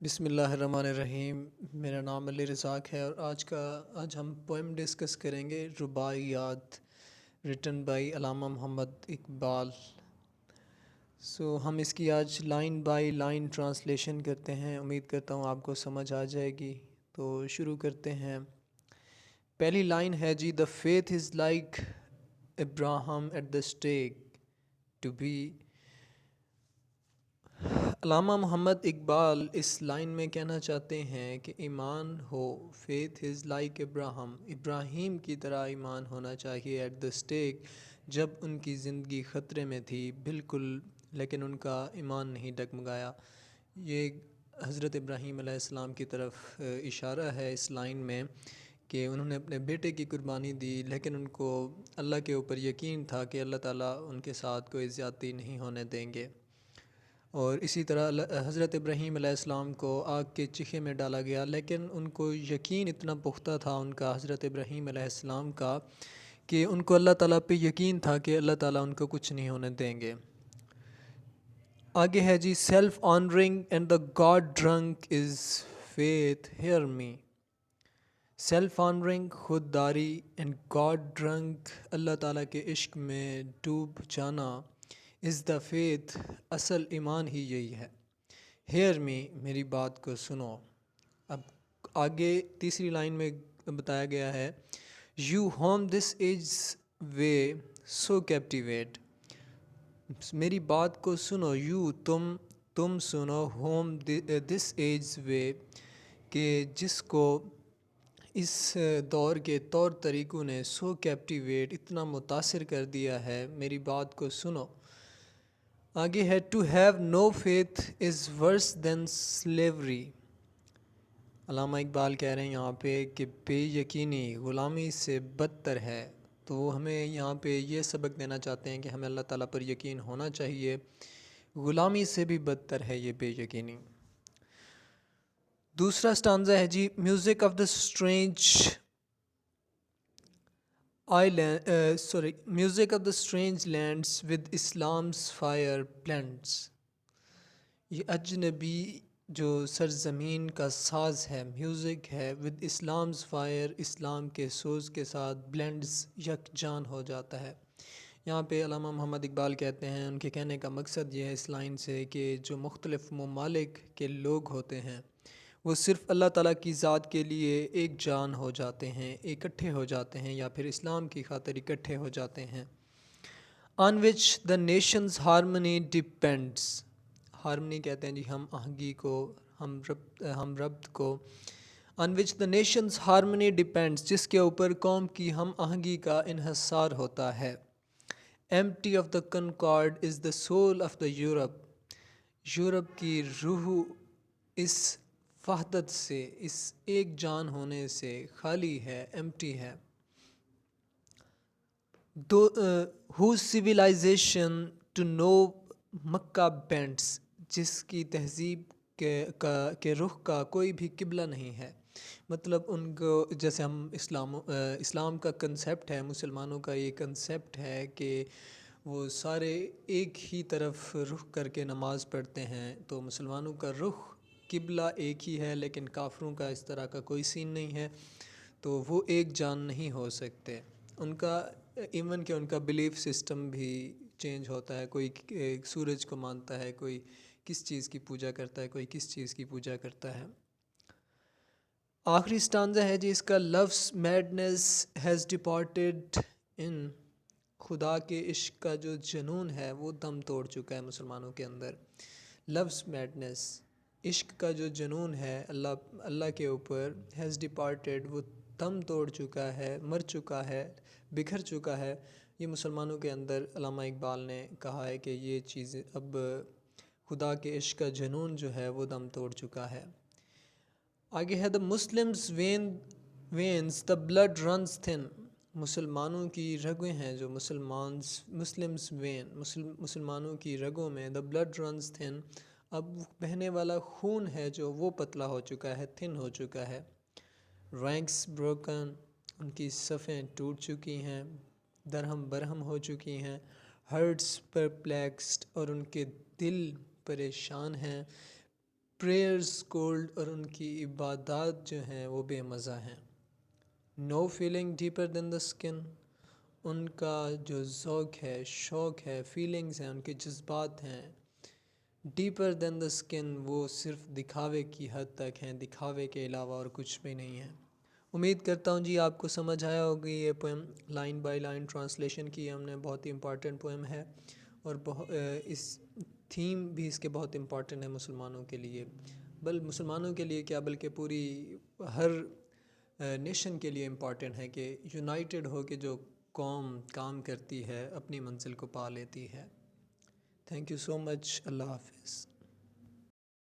بسم اللہ الرحمن الرحیم۔ میرا نام علی رزاق ہے اور آج ہم پوئم ڈسکس کریں گے، رباعیات ریٹن بائی علامہ محمد اقبال۔ ہم اس کی آج لائن بائی لائن ٹرانسلیشن کرتے ہیں، امید کرتا ہوں آپ کو سمجھ آ جائے گی۔ تو شروع کرتے ہیں۔ پہلی لائن ہے جی، the faith is like Abraham at the stake to be. Allama Muhammad Iqbal us line میں کہنا چاہتے ہیں کہ ایمان ہو، فیتھ از لائک ابراہیم کی طرح ایمان ہونا چاہیے ایٹ دا اسٹیک، جب ان کی زندگی خطرے میں تھی بالکل، لیکن ان کا ایمان نہیں ڈگمگایا۔ یہ حضرت ابراہیم علیہ السلام کی طرف اشارہ ہے اس لائن میں کہ انہوں نے اپنے بیٹے کی قربانی دی، لیکن ان کو اللہ کے اوپر یقین تھا کہ اللہ تعالیٰ ان کے ساتھ کوئی زیادتی نہیں ہونے دیں گے۔ اور اسی طرح حضرت ابراہیم علیہ السلام کو آگ کے چیخے میں ڈالا گیا، لیکن ان کو یقین اتنا پختہ تھا ان کا، حضرت ابراہیم علیہ السلام کا، کہ ان کو اللہ تعالیٰ پہ یقین تھا کہ اللہ تعالیٰ ان کو کچھ نہیں ہونے دیں گے۔ آگے ہے جی، self honouring and the god drunk is faith hear me. Self honouring, خود داری، اینڈ گاڈ ڈرنک، اللہ تعالیٰ کے عشق میں ڈوب جانا، از دا فیتھ، اصل ایمان ہی یہی ہے۔ ہیئر می، میری بات کو سنو۔ اب آگے تیسری لائن میں بتایا گیا ہے، یو ہوم دس ایج وے سو کیپٹیویٹ۔ میری بات کو سنو، یو تم سنو، ہوم دس ایج وے، کہ جس کو اس دور کے طور طریقوں نے سو کیپٹیویٹ، اتنا متاثر کر دیا ہے، میری بات کو سنو۔ آگے ہے، to have no faith is worse than slavery. Allama Iqbal کہہ رہے ہیں یہاں پہ کہ بے یقینی غلامی سے بدتر ہے۔ تو وہ ہمیں یہاں پہ یہ سبق دینا چاہتے ہیں کہ ہمیں اللہ تعالیٰ پر یقین ہونا چاہیے، غلامی سے بھی بدتر ہے یہ بے یقینی۔ دوسرا سٹانزا ہے جی، music of the strange music of the strange lands with Islam's fire plants. یہ اجنبی جو سرزمین کا ساز ہے، میوزک ہے، ود اسلامس فائر، اسلام کے سوز کے ساتھ بلینڈز، یکجان ہو جاتا ہے۔ یہاں پہ علامہ محمد اقبال کہتے ہیں، ان کے کہنے کا مقصد یہ ہے اس لائن سے کہ جو مختلف ممالک کے لوگ ہوتے ہیں وہ صرف اللہ تعالیٰ کی ذات کے لیے ایک جان ہو جاتے ہیں، اکٹھے ہو جاتے ہیں، یا پھر اسلام کی خاطر اکٹھے ہو جاتے ہیں۔ On which the nation's harmony depends. Harmony کہتے ہیں جی ہم آہنگی کو، ہم ربط کو۔ On which the nation's harmony depends, جس کے اوپر قوم کی ہم آہنگی کا انحصار ہوتا ہے۔ Amity of the concord is the soul of the Europe. یورپ کی روح اس وحدت سے، اس ایک جان ہونے سے خالی ہے، ایمٹی ہے۔ whose civilization to know Mecca bends, جس کی تہذیب کے رخ کا کوئی بھی قبلہ نہیں ہے۔ مطلب ان کو، جیسے ہم اسلام کا کنسیپٹ ہے، مسلمانوں کا یہ کنسیپٹ ہے کہ وہ سارے ایک ہی طرف رخ کر کے نماز پڑھتے ہیں، تو مسلمانوں کا رخ قبلہ ایک ہی ہے، لیکن کافروں کا اس طرح کا کوئی سین نہیں ہے، تو وہ ایک جان نہیں ہو سکتے۔ ان کا ایون کہ ان کا بلیف سسٹم بھی چینج ہوتا ہے، کوئی سورج کو مانتا ہے، کوئی کس چیز کی پوجا کرتا ہے، کوئی کس چیز کی پوجا کرتا ہے۔ آخری سٹانزا ہے جی اس کا، لوز میڈنس ہیز ڈپارٹیڈ ان۔ خدا کے عشق کا جو جنون ہے وہ دم توڑ چکا ہے مسلمانوں کے اندر۔ لوز میڈنس، عشق کا جو جنون ہے اللہ کے اوپر، ہیز ڈپارٹیڈ، وہ دم توڑ چکا ہے، مر چکا ہے، بکھر چکا ہے۔ یہ مسلمانوں کے اندر علامہ اقبال نے کہا ہے کہ یہ چیز اب خدا کے عشق کا جنون جو ہے وہ دم توڑ چکا ہے۔ آگے ہے، the Muslims veins the blood runs thin. مسلمانوں کی رگیں ہیں جو مسلمز وین، مسلمانوں کی رگوں میں، دا بلڈ رنز تھن، اب بہنے والا خون ہے جو وہ پتلا ہو چکا ہے، تھن ہو چکا ہے۔ رینکس بروکن، ان کی صفیں ٹوٹ چکی ہیں، درہم برہم ہو چکی ہیں۔ ہرٹس پرپلیکسڈ، اور ان کے دل پریشان ہیں۔ پریئرز کولڈ اور ان کی عبادات جو ہیں وہ بے مزہ ہیں. No feeling deeper than the skin. ان کا جو ذوق ہے، شوق ہے، فیلنگز ہیں، ان کے جذبات ہیں، ڈیپر دین دا اسکن، وہ صرف دکھاوے کی حد تک ہیں، دکھاوے کے علاوہ اور کچھ بھی نہیں ہے. امید کرتا ہوں جی آپ کو سمجھ آیا ہوگی. یہ poem line by line translation کی ہم نے، بہت ہی امپارٹنٹ پوئم ہے اور اس تھیم بھی اس کے بہت امپارٹنٹ ہے مسلمانوں کے لیے. مسلمانوں کے لیے کیا بلکہ پوری ہر نیشن کے لیے امپارٹنٹ ہے کہ یونائٹڈ ہو کے جو قوم کام کرتی ہے اپنی منزل کو پا لیتی ہے. تھینک یو سو مچ. اللہ حافظ.